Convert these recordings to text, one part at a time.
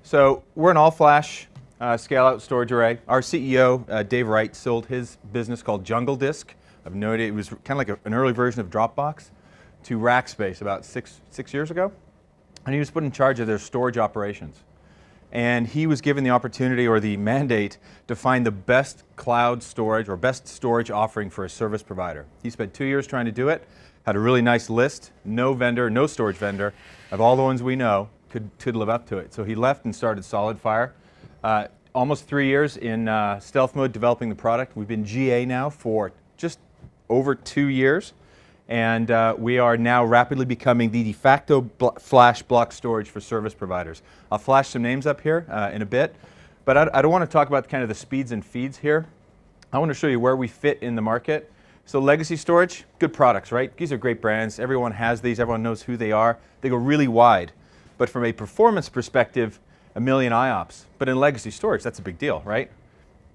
So we're an all-flash scale-out storage array. Our CEO, Dave Wright, sold his business called Jungle Disk. I have no idea. It was kind of like an early version of Dropbox to Rackspace about six years ago. And he was put in charge of their storage operations. And he was given the opportunity or the mandate to find the best cloud storage or best storage offering for a service provider. He spent 2 years trying to do it, had a really nice list. No vendor, no storage vendor of all the ones we know could live up to it. So he left and started Solidfire. Almost 3 years in stealth mode developing the product. We've been GA now for just over 2 years. And we are now rapidly becoming the de facto flash block storage for service providers. I'll flash some names up here in a bit, but I don't want to talk about kind of the speeds and feeds here. I want to show you where we fit in the market. So legacy storage, good products, right? These are great brands. Everyone has these. Everyone knows who they are. They go really wide. But from a performance perspective, 1 million IOPS. But in legacy storage, that's a big deal, right?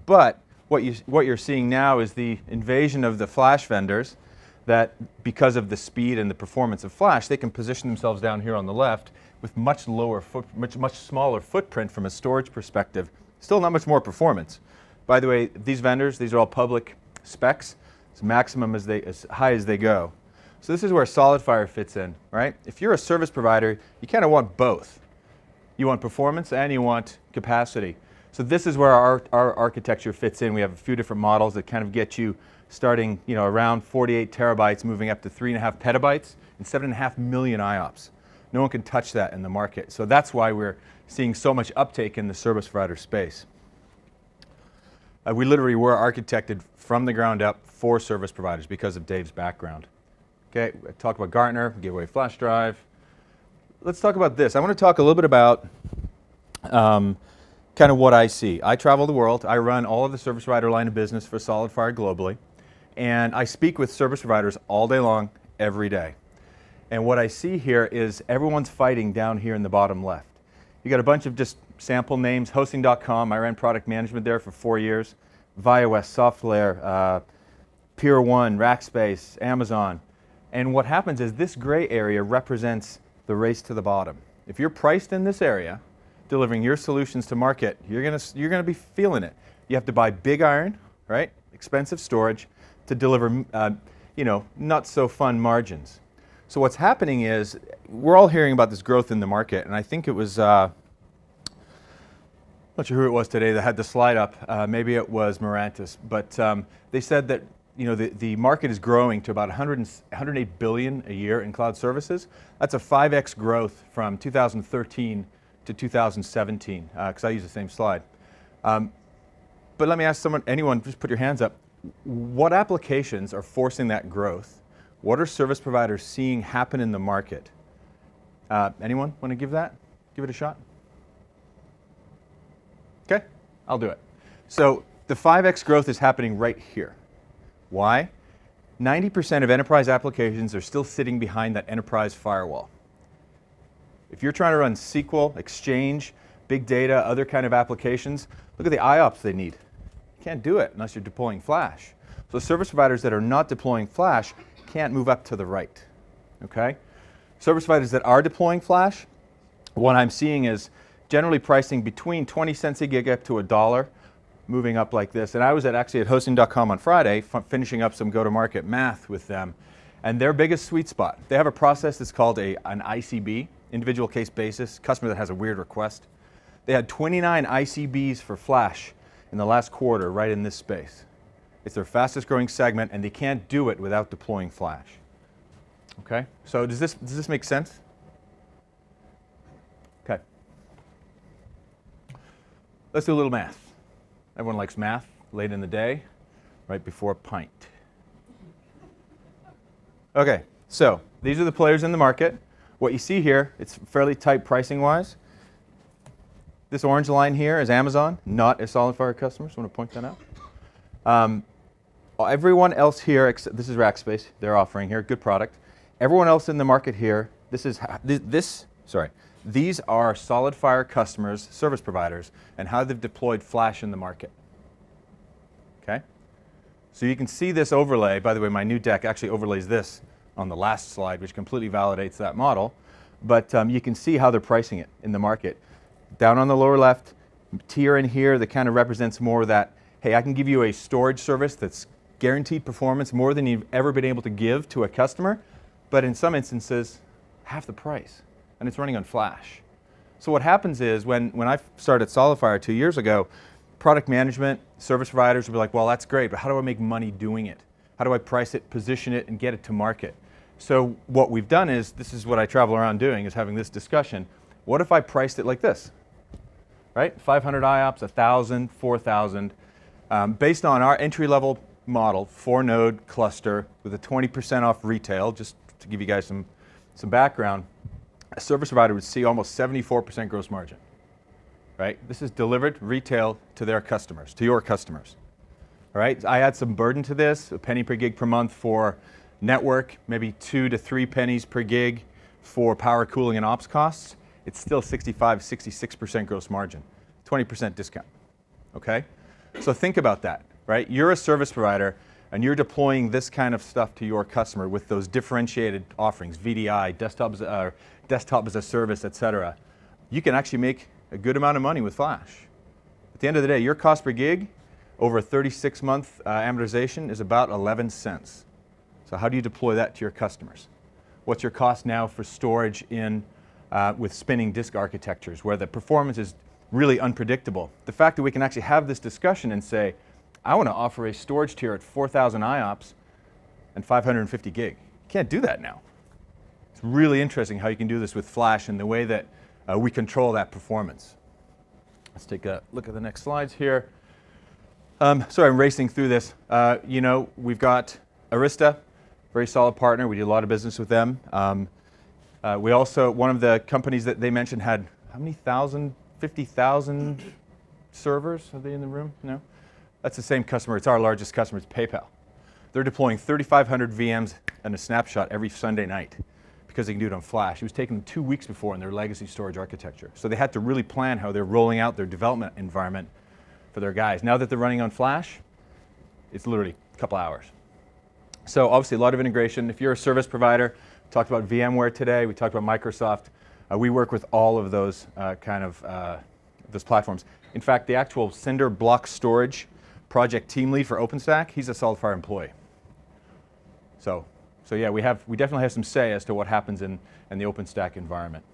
But what you're seeing now is the invasion of the flash vendors that because of the speed and the performance of flash, they can position themselves down here on the left with much smaller footprint from a storage perspective. Still not much more performance. By the way, these vendors, these are all public specs. It's maximum as high as they go. So this is where Solidfire fits in, right? If you're a service provider, you kind of want both. You want performance and you want capacity. So this is where our architecture fits in. We have a few different models that kind of get you starting around 48 terabytes, moving up to 3.5 petabytes and 7.5 million IOPS. No one can touch that in the market. So that's why we're seeing so much uptake in the service provider space. We literally were architected from the ground up for service providers because of Dave's background. Okay, I talked about Gartner, give away flash drive. Let's talk about this. I want to talk a little bit about kind of what I see. I travel the world. I run all of the service provider line of business for Solidfire globally. And I speak with service providers all day long, every day. And what I see here is everyone's fighting down here in the bottom left. You got a bunch of just sample names, hosting.com, I ran product management there for 4 years, ViaOS, Software, Pier 1, Rackspace, Amazon. And what happens is this gray area represents the race to the bottom. If you're priced in this area, delivering your solutions to market, you're gonna be feeling it. You have to buy big iron, right? Expensive storage to deliver, not so fun margins. So what's happening is we're all hearing about this growth in the market, and I think it was, not sure who it was today that had the slide up. Maybe it was Morantis, but they said that the market is growing to about 108 billion a year in cloud services. That's a 5x growth from 2013 to 2017, because I use the same slide. But let me ask anyone, just put your hands up. What applications are forcing that growth? What are service providers seeing happen in the market? Anyone want to give it a shot? Okay, I'll do it. So the 5x growth is happening right here. Why? 90% of enterprise applications are still sitting behind that enterprise firewall. If you're trying to run SQL, Exchange, big data, other kind of applications, look at the IOPS they need. You can't do it unless you're deploying flash. So service providers that are not deploying flash can't move up to the right. Okay? Service providers that are deploying flash, what I'm seeing is generally pricing between 20 cents a gig up to $1, moving up like this. And I was actually at hosting.com on Friday, finishing up some go-to-market math with them. And their biggest sweet spot, they have a process that's called an ICB, individual case basis, customer that has a weird request. They had 29 ICBs for flash in the last quarter right in this space. It's their fastest growing segment, and they can't do it without deploying flash. Okay, so does this make sense? Okay. Let's do a little math. Everyone likes math late in the day, right before a pint. Okay, so these are the players in the market. What you see here, it's fairly tight pricing-wise. This orange line here is Amazon, not a Solidfire customer, so I want to point that out. Everyone else here, this is Rackspace, they're offering here, good product. Everyone else in the market here, these are Solidfire customers, service providers, and how they've deployed flash in the market. Okay? So you can see this overlay. By the way, my new deck actually overlays this on the last slide, which completely validates that model. But you can see how they're pricing it in the market. down on the lower left, tier in here that kind of represents more that, hey, I can give you a storage service that's guaranteed performance more than you've ever been able to give to a customer, but in some instances, half the price, and it's running on flash. So what happens is when I started Solidfire 2 years ago, product management, service providers would be like, well, that's great, but how do I make money doing it? How do I price it, position it, and get it to market? So what we've done is, this is what I travel around doing, is having this discussion. What if I priced it like this? Right? 500 IOPS, 1,000, 4,000, based on our entry-level model, 4-node cluster with a 20% off retail, just to give you guys some background, a service provider would see almost 74% gross margin. Right? This is delivered retail to their customers, to your customers. All right? I add some burden to this, a penny per gig per month for network, maybe 2 to 3 pennies per gig for power, cooling, and ops costs. It's still 65, 66% gross margin, 20% discount. Okay? So think about that, right? You're a service provider and you're deploying this kind of stuff to your customer with those differentiated offerings, VDI, desktop as a service, etc. You can actually make a good amount of money with flash. At the end of the day, your cost per gig over a 36-month amortization is about 11 cents. So how do you deploy that to your customers? What's your cost now for storage in with spinning disk architectures where the performance is really unpredictable? The fact that we can actually have this discussion and say, I want to offer a storage tier at 4,000 IOPS and 550 gig. You can't do that now. It's really interesting how you can do this with flash and the way that we control that performance. Let's take a look at the next slides here. Sorry, I'm racing through this. You know, we've got Arista, very solid partner. We do a lot of business with them. We also, one of the companies that they mentioned had how many thousand, 50,000 servers? Are they in the room? No? That's the same customer. It's our largest customer. It's PayPal. They're deploying 3,500 VMs and a snapshot every Sunday night because they can do it on flash. It was taking them 2 weeks before in their legacy storage architecture. So they had to really plan how they're rolling out their development environment for their guys. Now that they're running on flash, it's literally a couple hours. So obviously a lot of integration. If you're a service provider, we talked about VMware today, we talked about Microsoft. We work with all of those those platforms. In fact, the actual Cinder block storage project team lead for OpenStack, he's a Solidfire employee. So yeah, we definitely have some say as to what happens in the OpenStack environment.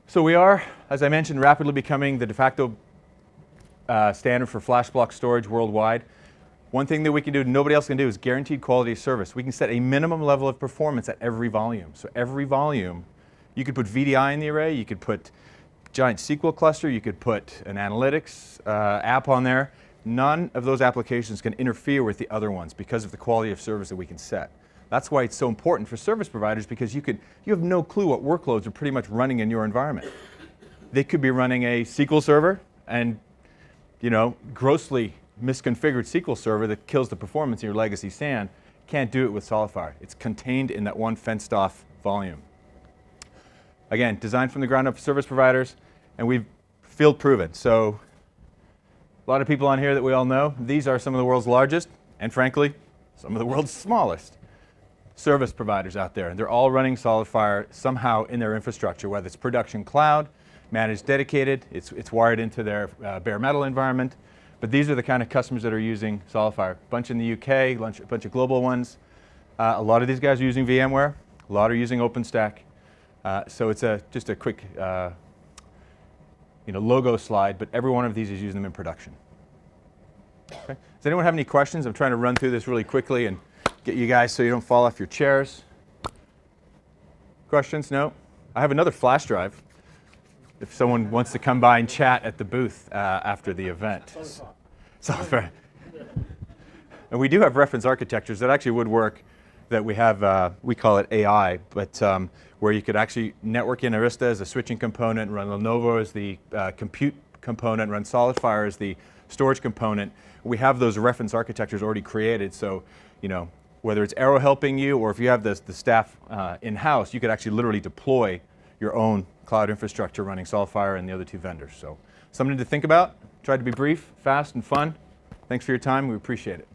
So we are, as I mentioned, rapidly becoming the de facto standard for flash block storage worldwide. One thing that we can do, nobody else can do, is guaranteed quality of service. We can set a minimum level of performance at every volume. So every volume, you could put VDI in the array, you could put giant SQL cluster, you could put an analytics app on there. None of those applications can interfere with the other ones because of the quality of service that we can set. That's why it's so important for service providers, because you have no clue what workloads are pretty much running in your environment. They could be running a SQL server and, you know, grossly misconfigured SQL server that kills the performance in your legacy SAN. Can't do it with Solidfire. It's contained in that one fenced off volume. Again, designed from the ground up for service providers, and we've field proven. So a lot of people on here that we all know, these are some of the world's largest, and frankly, some of the world's smallest service providers out there. And they're all running Solidfire somehow in their infrastructure, whether it's production cloud, managed dedicated, it's wired into their bare metal environment. But these are the kind of customers that are using Solidfire. A bunch in the UK, a bunch of global ones. A lot of these guys are using VMware. A lot are using OpenStack. So it's just a quick logo slide, but every one of these is using them in production. Okay. Does anyone have any questions? I'm trying to run through this really quickly and get you guys so you don't fall off your chairs. Questions? No? I have another flash drive if someone wants to come by and chat at the booth after the event. Solidfire. And we do have reference architectures that actually would work that we have, we call it AI, but where you could actually network in Arista as a switching component, run Lenovo as the compute component, run Solidfire as the storage component. We have those reference architectures already created, so whether it's Arrow helping you or if you have the staff in-house, you could actually literally deploy your own cloud infrastructure running Solidfire and the other two vendors. So something to think about. Tried to be brief, fast, and fun. Thanks for your time. We appreciate it.